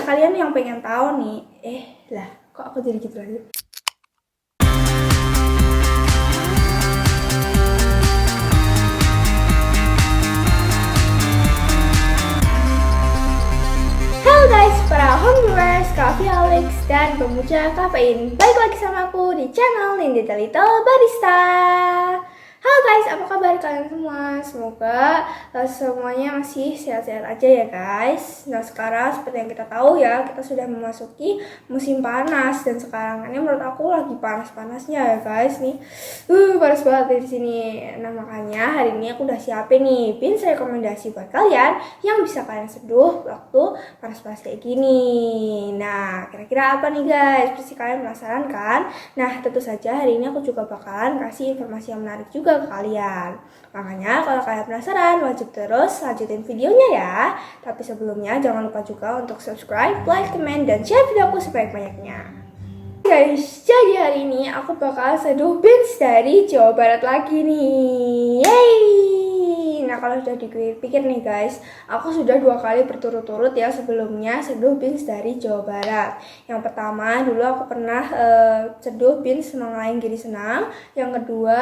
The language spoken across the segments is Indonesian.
kalian yang pengen tahu nih, kok aku jadi gitu lagi? Halo guys, para homebrewers, coffee Alex dan pemuja kafein. Balik lagi sama aku di channel Ninja Little Barista. Halo guys, apa kabar kalian semua? Semoga semuanya masih sehat-sehat aja ya guys. Nah sekarang seperti yang kita tahu ya, kita sudah memasuki musim panas dan sekarang ini menurut aku lagi panas-panasnya ya guys nih. Panas banget di sini. Nah makanya hari ini aku udah siapin nih pins rekomendasi buat kalian yang bisa kalian seduh waktu panas-panas kayak gini. Nah kira-kira apa nih guys? Pasti kalian penasaran kan? Nah tentu saja hari ini aku juga bakalan kasih informasi yang menarik juga ke kalian. Makanya kalau kalian penasaran wajib terus lanjutin videonya ya. Tapi sebelumnya jangan lupa juga untuk subscribe, like, comment, dan share videoku sebanyak-banyaknya. Guys, jadi hari ini aku bakal seduh beans dari Jawa Barat lagi nih. Yeay! Nah kalau sudah dipikir nih guys, aku sudah 2 kali berturut-turut ya sebelumnya seduh beans dari Jawa Barat. Yang pertama dulu aku pernah seduh beans Semang Lain Giri Senang. Yang kedua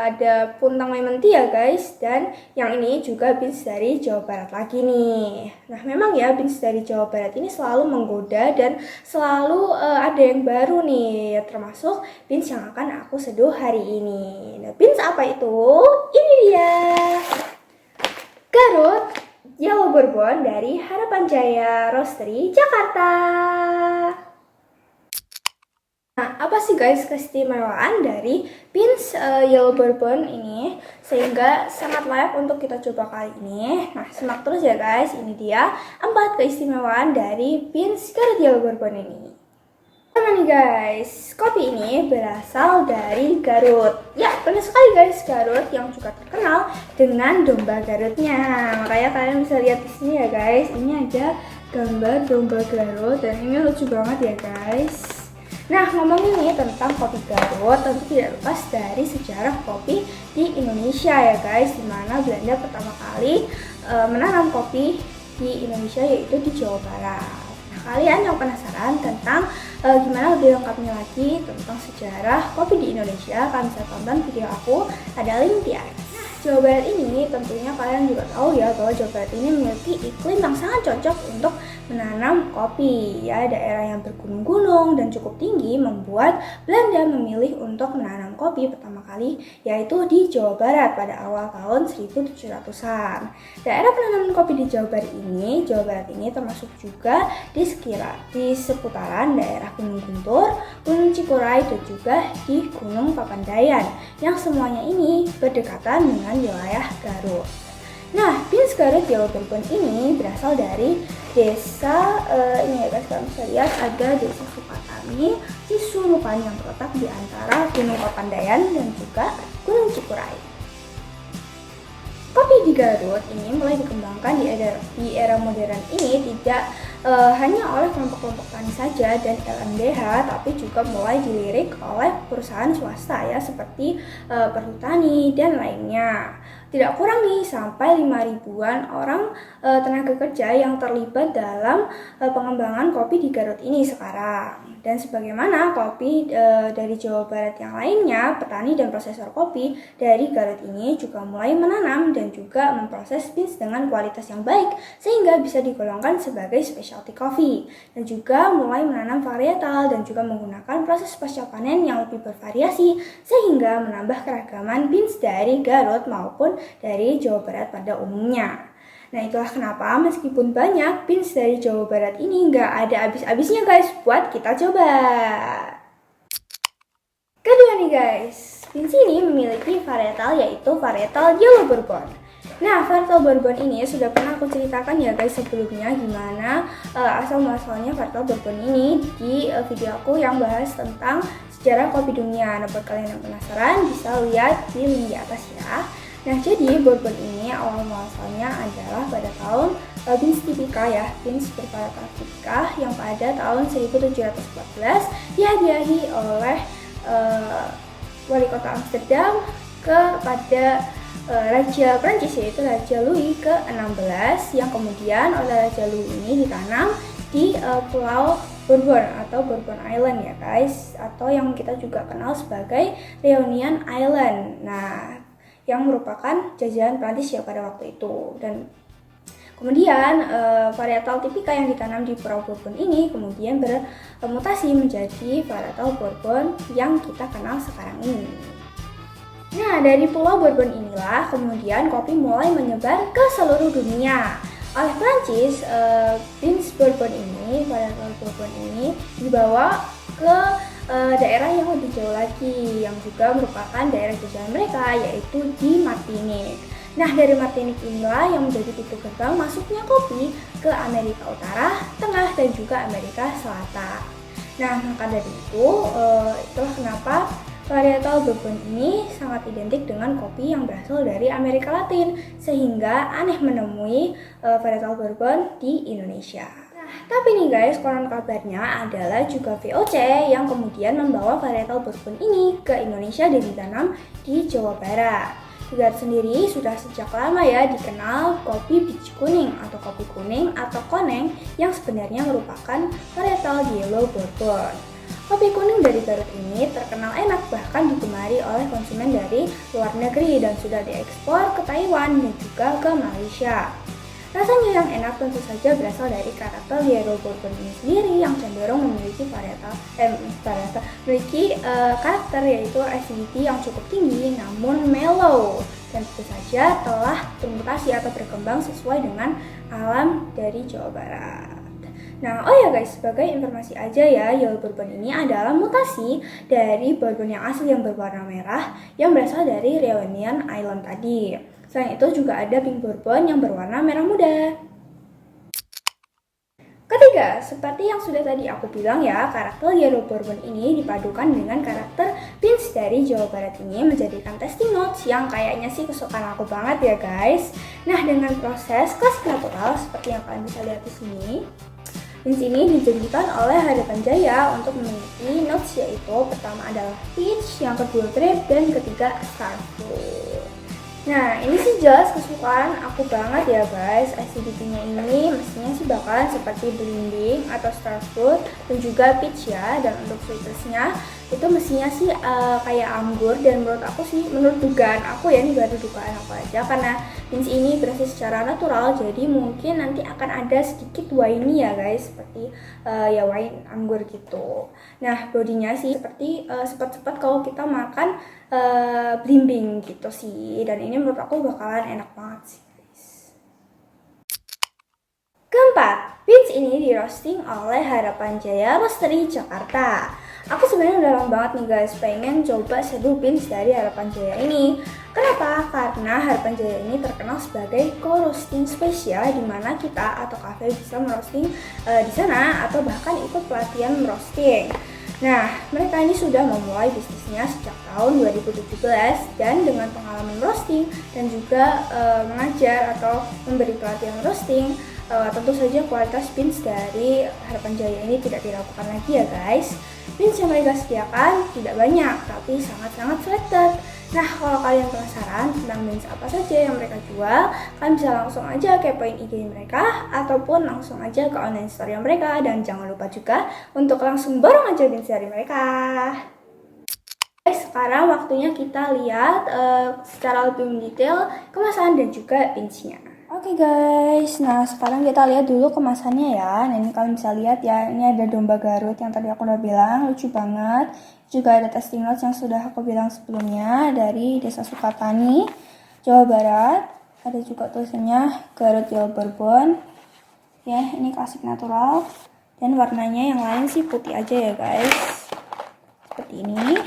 ada Puntang Lemon Tea ya guys. Dan yang ini juga beans dari Jawa Barat lagi nih. Nah memang ya beans dari Jawa Barat ini selalu menggoda dan selalu ada yang baru nih, termasuk beans yang akan aku seduh hari ini. Nah beans apa itu? Ini dia, Garut Yellow Bourbon dari Harapan Jaya Roastery, Jakarta. Nah, apa sih guys keistimewaan dari beans Yellow Bourbon ini sehingga sangat layak untuk kita coba kali ini? Nah, simak terus ya guys, ini dia 4 keistimewaan dari beans Garut Yellow Bourbon ini. Pertama nih guys, kopi ini berasal dari Garut. Ya, benar sekali guys, Garut yang juga terkenal dengan domba Garutnya. Makanya kalian bisa lihat di sini ya guys, ini ada gambar domba Garut dan ini lucu banget ya guys. Nah, ngomongin nih tentang kopi Garut, tentu tidak lepas dari sejarah kopi di Indonesia ya guys, dimana Belanda pertama kali menanam kopi di Indonesia yaitu di Jawa Barat. Kalian yang penasaran tentang gimana lebih lengkapnya lagi tentang sejarah kopi di Indonesia, kalian bisa tonton video aku, ada link di atas. Nah, Jawa Barat ini tentunya kalian juga tahu ya bahwa Jawa Barat ini memiliki iklim yang sangat cocok untuk menanam kopi ya. Daerah yang bergunung-gunung dan cukup tinggi membuat Belanda memilih untuk menanam kopi pertama kali yaitu di Jawa Barat pada awal tahun 1700-an. Daerah penanaman kopi di Jawa Barat ini termasuk juga di seputaran daerah Gunung Guntur, Gunung Cikuray, dan juga di Gunung Papandayan yang semuanya ini berdekatan dengan wilayah Garut. Nah, beans Garut Yellow Bourbon ini berasal dari desa ini ya guys, kalian bisa lihat ada desa Sukatani, Cisulupan yang terletak di antara Gunung Papandayan dan juga Gunung Cikuray. Kopi di Garut ini mulai dikembangkan di era modern ini tidak hanya oleh kelompok-kelompok tani saja dan LMDH, tapi juga mulai dilirik oleh perusahaan swasta ya seperti perhutani dan lainnya. Tidak kurang nih sampai 5.000-an orang tenaga kerja yang terlibat dalam pengembangan kopi di Garut ini sekarang. Dan sebagaimana kopi dari Jawa Barat yang lainnya, petani dan prosesor kopi dari Garut ini juga mulai menanam dan juga memproses beans dengan kualitas yang baik sehingga bisa digolongkan sebagai specialty coffee, dan juga mulai menanam varietal dan juga menggunakan proses pasca panen yang lebih bervariasi sehingga menambah keragaman beans dari Garut maupun dari Jawa Barat pada umumnya. Nah itulah kenapa meskipun banyak beans dari Jawa Barat ini nggak ada habis-habisnya guys buat kita coba. Kedua nih guys, beans ini memiliki varietal yaitu varietal Yellow Bourbon. Nah, varietal Bourbon ini sudah pernah aku ceritakan ya guys sebelumnya gimana asal-muasalnya varietal Bourbon ini di video aku yang bahas tentang sejarah kopi dunia. Nah buat kalian yang penasaran bisa lihat di link di atas ya. Nah jadi Bourbon ini awal muasalnya adalah pada tahun beans Typica ya, beans bervarietas Typica yang pada tahun 1714 dihadiahi oleh wali kota Amsterdam kepada Raja Prancis yaitu Raja Louis ke-16 yang kemudian oleh Raja Louis ini ditanam di Pulau Bourbon atau Bourbon Island ya guys, atau yang kita juga kenal sebagai Reunion Island. Nah, yang merupakan jajahan Prancis ya pada waktu itu. Dan kemudian varietal tipika yang ditanam di Pulau Bourbon ini kemudian bermutasi menjadi varietal Bourbon yang kita kenal sekarang ini. Nah, dari Pulau Bourbon inilah kemudian kopi mulai menyebar ke seluruh dunia. Oleh Prancis, beans Bourbon ini, varietal Bourbon ini dibawa ke daerah yang lebih jauh lagi, yang juga merupakan daerah jajahan mereka, yaitu di Martinique. Nah, dari Martinique inilah yang menjadi pintu gerbang masuknya kopi ke Amerika Utara, Tengah, dan juga Amerika Selatan. Nah, maka dari itu, itulah kenapa varietal Bourbon ini sangat identik dengan kopi yang berasal dari Amerika Latin, sehingga aneh menemui varietal Bourbon di Indonesia. Nah, tapi nih guys, konon kabarnya adalah juga VOC yang kemudian membawa varietal Bourbon ini ke Indonesia dan ditanam di Jawa Barat. Di Garut sendiri sudah sejak lama ya dikenal kopi biji kuning atau kopi kuning atau koneng yang sebenarnya merupakan varietal Yellow Bourbon. Kopi kuning dari Garut ini terkenal enak, bahkan digemari oleh konsumen dari luar negeri dan sudah diekspor ke Taiwan dan juga ke Malaysia. Rasanya yang enak tentu saja berasal dari karakter Yellow Bourbon ini sendiri yang cenderung memiliki karakter yaitu acidity yang cukup tinggi namun mellow, dan tentu saja telah bermutasi atau berkembang sesuai dengan alam dari Jawa Barat. Nah, oh ya guys, sebagai informasi aja ya, Yellow Bourbon ini adalah mutasi dari Bourbon yang asli yang berwarna merah yang berasal dari Reunion Island tadi. Selain itu juga ada Pink Bourbon yang berwarna merah muda. Ketiga, seperti yang sudah tadi aku bilang ya, karakter Yellow Bourbon ini dipadukan dengan karakter beans dari Jawa Barat ini menjadikan tasting notes yang kayaknya sih kesukaan aku banget ya guys. Nah, dengan proses klasik natural seperti yang kalian bisa lihat di sini, beans ini dijadikan oleh Harapan Jaya untuk memiliki notes, yaitu pertama adalah peach, yang kedua grape, dan ketiga starfruit. Nah, ini sih jelas kesukaan aku banget ya guys. Acidity-nya ini mestinya sih bakalan seperti belimbing atau starfruit dan juga peach ya. Dan untuk sweetness-nya itu mestinya sih kayak anggur, dan menurut dugaan aku ya, ini baru dugaan aku aja, karena beans ini berasal secara natural, jadi mungkin nanti akan ada sedikit winey ya guys, seperti ya wine anggur gitu. Nah, bodinya sih seperti sepet-sepet kalau kita makan belimbing gitu sih, dan ini menurut aku bakalan enak banget sih guys. Keempat, beans ini di roasting oleh Harapan Jaya Roastery Jakarta. Aku sebenarnya udah lama banget nih guys pengen coba seduh beans dari Harapan Jaya ini. Kenapa? Karena Harapan Jaya ini terkenal sebagai co-roasting spesial, di mana kita atau kafe bisa merosting di sana atau bahkan ikut pelatihan merosting. Nah, mereka ini sudah memulai bisnisnya sejak tahun 2017 dan dengan pengalaman roasting dan juga mengajar atau memberi pelatihan roasting, tentu saja kualitas beans dari Harapan Jaya ini tidak diragukan lagi ya guys. Beans yang mereka sediakan tidak banyak, tapi sangat-sangat selected. Nah, kalau kalian penasaran tentang beans apa saja yang mereka jual, kalian bisa langsung aja kepoin IG mereka ataupun langsung aja ke online store mereka, dan jangan lupa juga untuk langsung borong aja beans dari mereka. Sekarang waktunya kita lihat secara lebih mendetail kemasan dan juga beansnya. Oke guys, nah sekarang kita lihat dulu kemasannya ya. Nah, ini kalian bisa lihat ya, ini ada domba Garut yang tadi aku udah bilang, lucu banget. Juga ada tasting notes yang sudah aku bilang sebelumnya dari Desa Sukatani, Jawa Barat. Ada juga tulisannya Garut Yellow Bourbon. Ya, ini klasik natural. Dan warnanya yang lain sih putih aja ya guys. Seperti ini.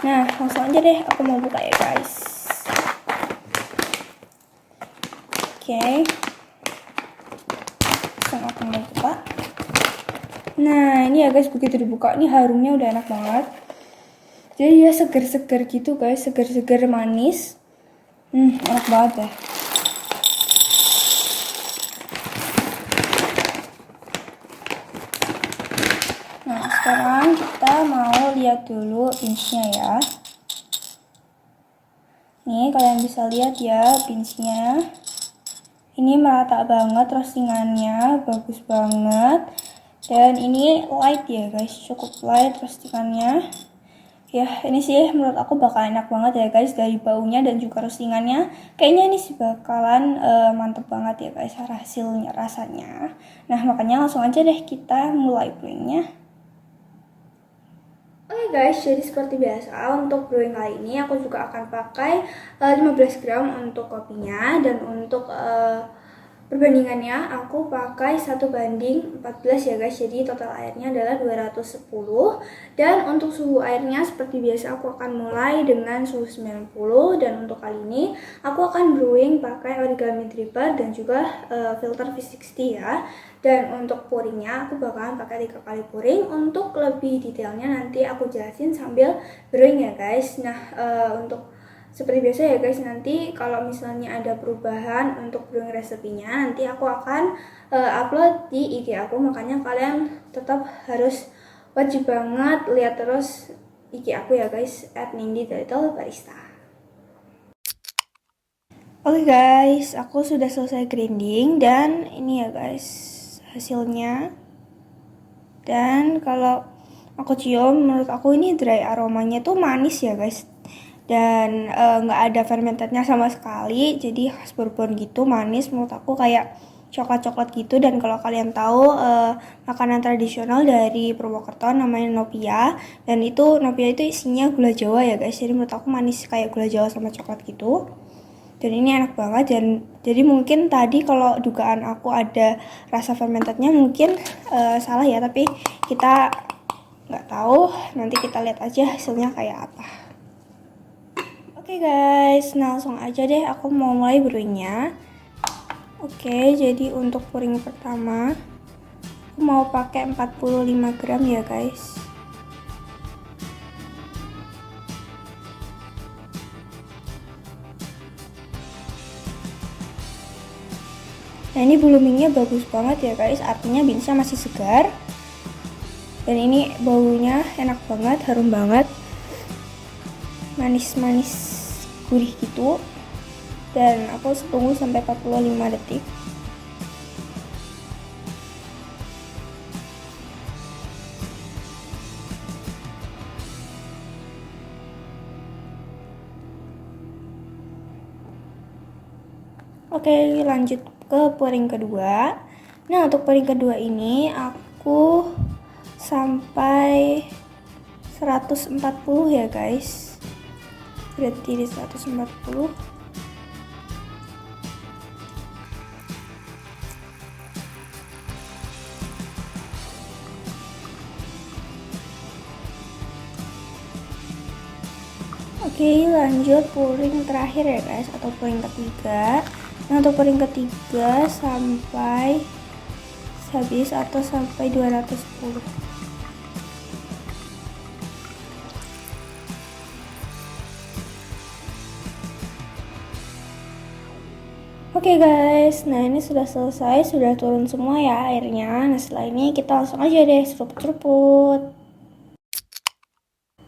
Nah, langsung aja deh aku mau buka ya guys. Oke, langsung aku mau buka. Nah, ini ya guys, begitu dibuka ini harumnya udah enak banget. Jadi ya seger-seger gitu guys, seger-seger manis. Enak banget deh. Nah, sekarang kita mau lihat dulu beansnya ya. Nih, kalian bisa lihat ya beansnya. Ini merata banget roastingannya, bagus banget. Dan ini light ya guys, cukup light roastingannya. Ya ini sih menurut aku bakal enak banget ya guys, dari baunya dan juga roastingannya. Kayaknya ini sih bakalan mantep banget ya guys hasilnya rasanya. Nah makanya langsung aja deh kita mulai brewingnya. Oke guys, jadi seperti biasa untuk brewing kali ini aku juga akan pakai 15 gram untuk kopinya, dan untuk perbandingannya aku pakai 1:14 ya guys. Jadi total airnya adalah 210, dan untuk suhu airnya seperti biasa aku akan mulai dengan suhu 90, dan untuk kali ini aku akan brewing pakai origami dripper dan juga filter V60 ya. Dan untuk pouringnya aku bakalan pakai 3 kali pouring. Untuk lebih detailnya nanti aku jelasin sambil brewing ya guys. Nah untuk seperti biasa ya guys, nanti kalau misalnya ada perubahan untuk brewing resepnya nanti aku akan upload di IG aku, makanya kalian tetap harus wajib banget lihat terus IG aku ya guys, @nindi_barista. Oke guys, aku sudah selesai grinding dan ini ya guys hasilnya. Dan kalau aku cium, menurut aku ini dry aromanya tuh manis ya guys, dan nggak ada fermentednya sama sekali, jadi khas bourbon gitu, manis menurut aku, kayak coklat-coklat gitu. Dan kalau kalian tahu makanan tradisional dari Purwokerto namanya nopia, dan itu nopia itu isinya gula Jawa ya guys, jadi menurut aku manis kayak gula Jawa sama coklat gitu. Dan ini enak banget. Dan jadi mungkin tadi kalau dugaan aku ada rasa fermentednya mungkin salah ya, tapi kita nggak tahu, nanti kita lihat aja hasilnya kayak apa. Oke guys, nah langsung aja deh aku mau mulai brewingnya. Oke, jadi untuk pouring pertama aku mau pakai 45 gram ya guys. Nah ini bloomingnya bagus banget ya guys, artinya beansnya masih segar. Dan ini baunya enak banget, harum banget, manis-manis gurih gitu. Dan aku tunggu sampai 45 detik. Oke, lanjut ke pouring kedua. Nah untuk pouring kedua ini aku sampai 140 ya guys, berarti di 140. Oke, lanjut pouring terakhir ya guys, atau pouring ketiga. Nah untuk pouring ketiga sampai habis atau sampai 210. Oke guys, nah ini sudah selesai, sudah turun semua ya airnya. Nah setelah ini kita langsung aja deh seruput-seruput.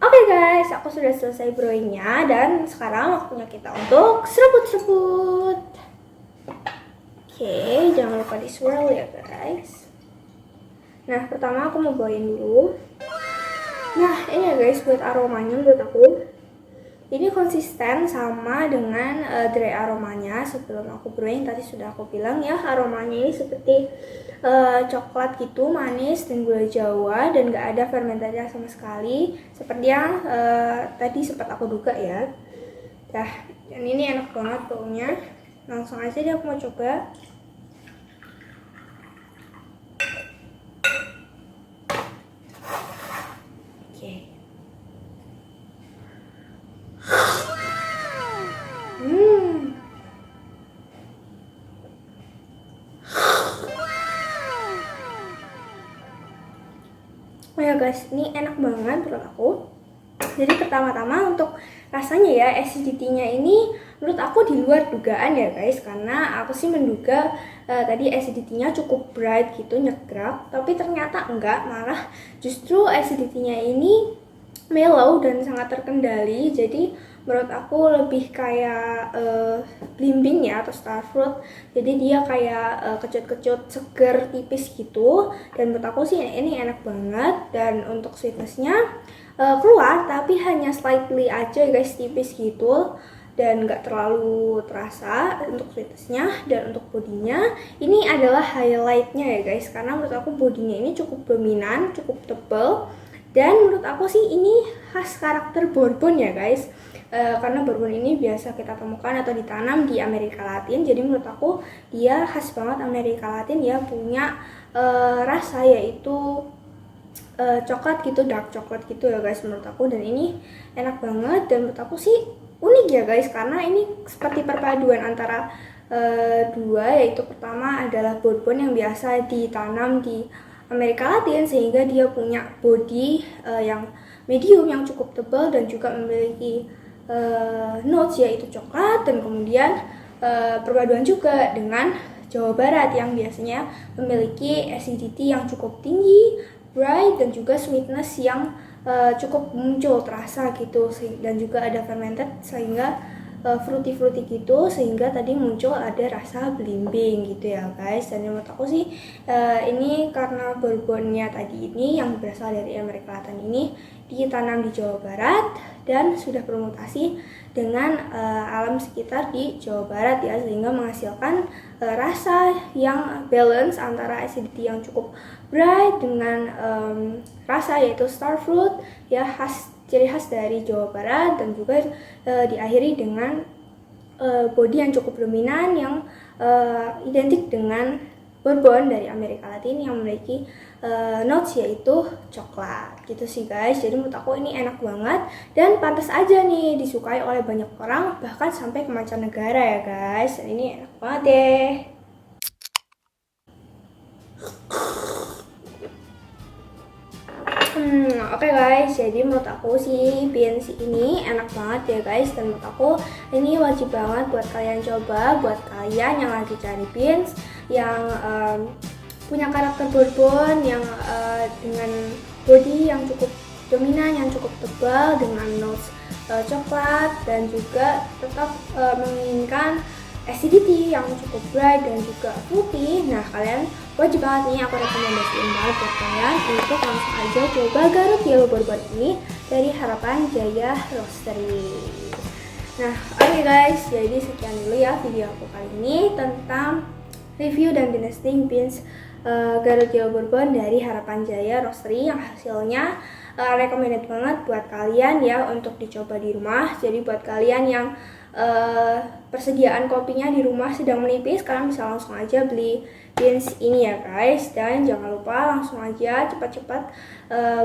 Oke guys, aku sudah selesai brewingnya, dan sekarang waktunya kita untuk seruput-seruput. Oke, jangan lupa di swirl ya guys. Nah pertama aku mau bawain dulu. Nah ini ya guys, buat aromanya menurut aku ini konsisten sama dengan dry aromanya sebelum aku brewing. Tadi sudah aku bilang ya, aromanya ini seperti coklat gitu, manis dan gula Jawa, dan gak ada fermentasinya sama sekali, seperti yang tadi sempat aku duga ya. Nah, dan ini enak banget baunya. Langsung aja deh aku mau coba. Oke. Oh ya guys, ini enak banget menurut aku. Jadi pertama-tama untuk rasanya ya, acidity-nya ini menurut aku di luar dugaan ya guys, karena aku sih menduga tadi acidity-nya cukup bright gitu, nyegrap, tapi ternyata enggak, malah justru acidity-nya ini mellow dan sangat terkendali. Jadi menurut aku lebih kayak blimbing ya atau starfruit. Jadi dia kayak kecut-kecut seger tipis gitu, dan menurut aku sih ini enak banget. Dan untuk sweetnessnya keluar tapi hanya slightly aja guys, tipis gitu dan nggak terlalu terasa untuk sweetnessnya. Dan untuk bodinya ini adalah highlightnya ya guys, karena menurut aku bodinya ini cukup dominan, cukup tebal, dan menurut aku sih ini khas karakter bourbon ya guys. Karena bourbon ini biasa kita temukan atau ditanam di Amerika Latin, jadi menurut aku dia khas banget Amerika Latin ya, punya rasa yaitu coklat gitu, dark coklat gitu ya guys menurut aku. Dan ini enak banget, dan menurut aku sih unik ya guys, karena ini seperti perpaduan antara dua, yaitu pertama adalah bourbon yang biasa ditanam di Amerika Latin sehingga dia punya body yang medium yang cukup tebal dan juga memiliki notes yaitu coklat. Dan kemudian perpaduan juga dengan Jawa Barat yang biasanya memiliki acidity yang cukup tinggi, bright, dan juga sweetness yang cukup muncul terasa gitu, dan juga ada fermented sehingga fruity gitu, sehingga tadi muncul ada rasa belimbing gitu ya guys. Dan menurut aku sih ini karena bourbonnya tadi ini yang berasal dari Amerika Selatan ini ditanam di Jawa Barat dan sudah bermutasi dengan alam sekitar di Jawa Barat ya, sehingga menghasilkan rasa yang balance antara acidity yang cukup bright dengan rasa yaitu starfruit ya, ciri khas dari Jawa Barat, dan juga diakhiri dengan body yang cukup dominan yang identik dengan bourbon dari Amerika Latin yang memiliki notes yaitu coklat gitu sih guys. Jadi menurut aku ini enak banget dan pantas aja nih disukai oleh banyak orang, bahkan sampai ke mancanegara ya guys. Dan ini enak banget deh. Oke guys, jadi menurut aku sih beans ini enak banget ya guys, dan menurut aku ini wajib banget buat kalian coba, buat kalian yang lagi cari beans yang punya karakter bourbon yang dengan body yang cukup dominan, yang cukup tebal dengan notes coklat, dan juga tetap menginginkan acidity yang cukup bright dan juga fruity. Nah, kalian wajib banget nih, aku rekomendasiin banget buat kalian untuk langsung aja coba Garut Yellow Bourbon ini dari Harapan Jaya Roastery. Nah, oke guys, jadi sekian dulu ya video aku kali ini tentang review dan tasting beans Garut Yellow Bourbon dari Harapan Jaya Roastery yang hasilnya recommended banget buat kalian ya untuk dicoba di rumah. Jadi buat kalian yang persediaan kopinya di rumah sedang menipis, kalian bisa langsung aja beli beans ini ya guys. Dan jangan lupa langsung aja cepat-cepat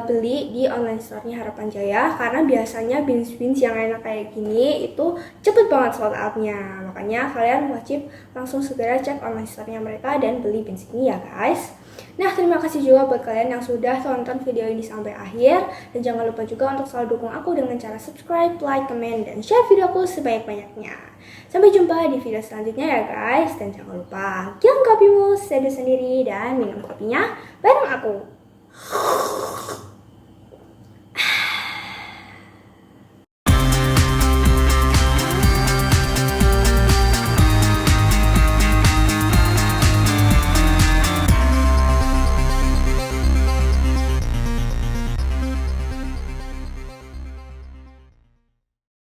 beli di online store-nya Harapan Jaya, karena biasanya beans-beans yang enak kayak gini itu cepet banget sold out-nya. Makanya kalian wajib langsung segera cek online store-nya mereka dan beli beans ini ya guys. Nah, terima kasih juga buat kalian yang sudah tonton video ini sampai akhir. Dan jangan lupa juga untuk selalu dukung aku dengan cara subscribe, like, comment, dan share videoku sebanyak-banyaknya. Sampai jumpa di video selanjutnya ya guys. Dan jangan lupa, kirim kopimu, seduh sendiri, dan minum kopinya bareng aku.